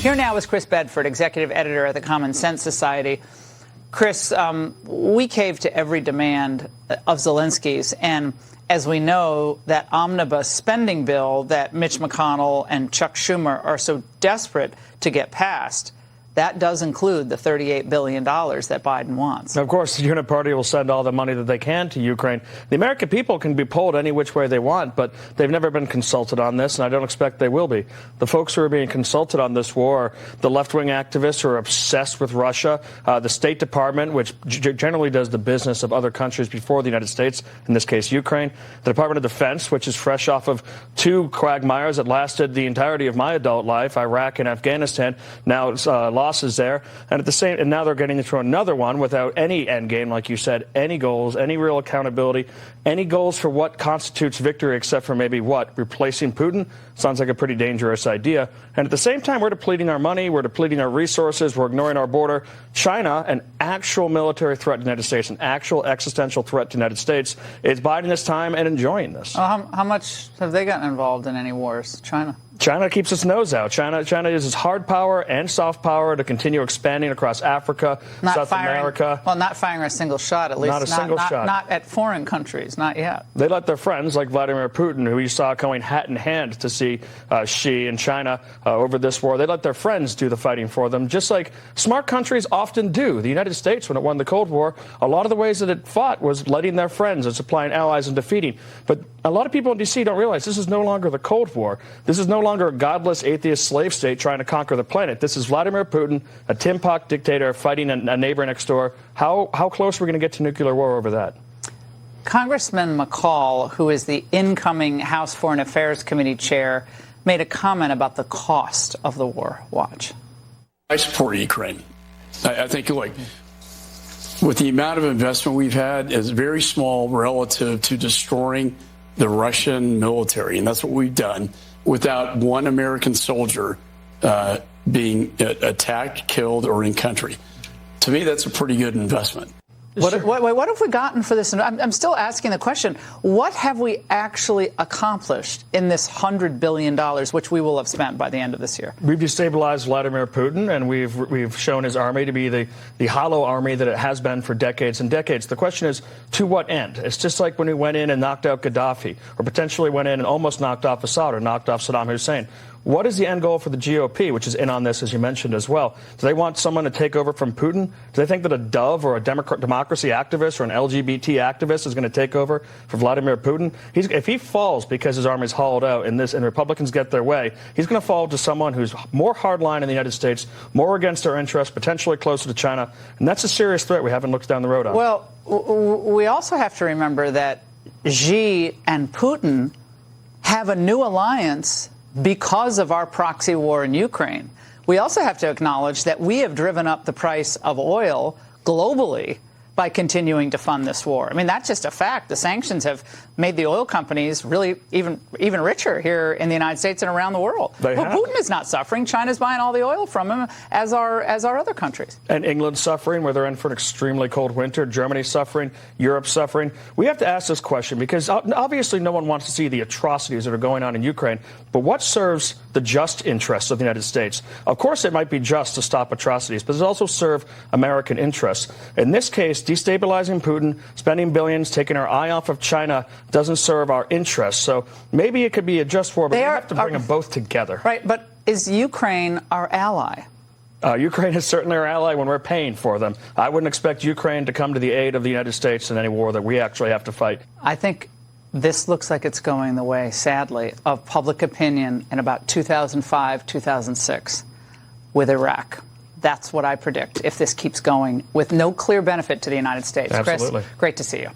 Here now is Chris Bedford, executive editor at the Common Sense Society. Chris, we caved to every demand of Zelensky's, and as we know, that omnibus spending bill that Mitch McConnell and Chuck Schumer are so desperate to get passed, that does include the $38 billion that Biden wants. Of course, the Unit Party will send all the money that they can to Ukraine. The American people can be pulled any which way they want, but they've never been consulted on this, and I don't expect they will be. The folks who are being consulted on this war are the left-wing activists who are obsessed with Russia, the State Department, which generally does the business of other countries before the United States, in this case Ukraine, the Department of Defense, which is fresh off of two quagmires that lasted the entirety of my adult life, Iraq and Afghanistan. Now it's losses there, and now they're getting through another one without any end game, like you said, any goals, any real accountability, any goals for what constitutes victory, except for maybe what? Replacing Putin? Sounds like a pretty dangerous idea. And at the same time, we're depleting our money, we're depleting our resources, we're ignoring our border. China, an actual military threat to the United States, an actual existential threat to the United States, is biding its time and enjoying this. How much have they gotten involved in any wars, China? China keeps its nose out. China uses hard power and soft power to continue expanding across Africa, South America. Well, not firing a single shot, at least. Not a single shot. Not at foreign countries, not yet. They let their friends like Vladimir Putin, who you saw going hat in hand to see Xi in China over this war, they let their friends do the fighting for them, just like smart countries often do. The United States, when it won the Cold War, a lot of the ways that it fought was letting their friends and supplying allies and defeating. But a lot of people in D.C. don't realize this is no longer the Cold War. This is no longer a godless, atheist slave state trying to conquer the planet. This is Vladimir Putin, a Tin Pot dictator, fighting a neighbor next door. How close are we going to get to nuclear war over that? Congressman McCall, who is the incoming House Foreign Affairs Committee chair, made a comment about the cost of the war. Watch. I support Ukraine. I think, look, with the amount of investment we've had, is very small relative to destroying the Russian military, and that's what we've done without one American soldier being attacked, killed, or in country. To me, that's a pretty good investment. What have we gotten for this? I'm still asking the question, what have we actually accomplished in this $100 billion, which we will have spent by the end of this year? We've destabilized Vladimir Putin, and we've shown his army to be the hollow army that it has been for decades and decades. The question is, to what end? It's just like when we went in and knocked out Gaddafi, or potentially went in and almost knocked off Assad or knocked off Saddam Hussein. What is the end goal for the GOP, which is in on this, as you mentioned as well? Do they want someone to take over from Putin? Do they think that a Dove or a democracy activist or an LGBT activist is going to take over for Vladimir Putin? If he falls because his army is hollowed out in this and Republicans get their way, he's going to fall to someone who's more hardline in the United States, more against our interests, potentially closer to China. And that's a serious threat we haven't looked down the road on. Well, we also have to remember that Xi and Putin have a new alliance because of our proxy war in Ukraine. We also have to acknowledge that we have driven up the price of oil globally by continuing to fund this war. I mean, that's just a fact. The sanctions have made the oil companies really even richer here in the United States and around the world. But Putin is not suffering. China's buying all the oil from him, as are other countries. And England's suffering, where they're in for an extremely cold winter. Germany's suffering. Europe's suffering. We have to ask this question because obviously no one wants to see the atrocities that are going on in Ukraine. But what serves the just interests of the United States? Of course, it might be just to stop atrocities, but it also serve American interests. In this case, destabilizing Putin, spending billions, taking our eye off of China doesn't serve our interests. So maybe it could be a just war, but we have to bring them both together. Right, but is Ukraine our ally? Ukraine is certainly our ally when we're paying for them. I wouldn't expect Ukraine to come to the aid of the United States in any war that we actually have to fight. I think this looks like it's going the way, sadly, of public opinion in about 2005, 2006 with Iraq. That's what I predict if this keeps going with no clear benefit to the United States. Absolutely. Chris, great to see you.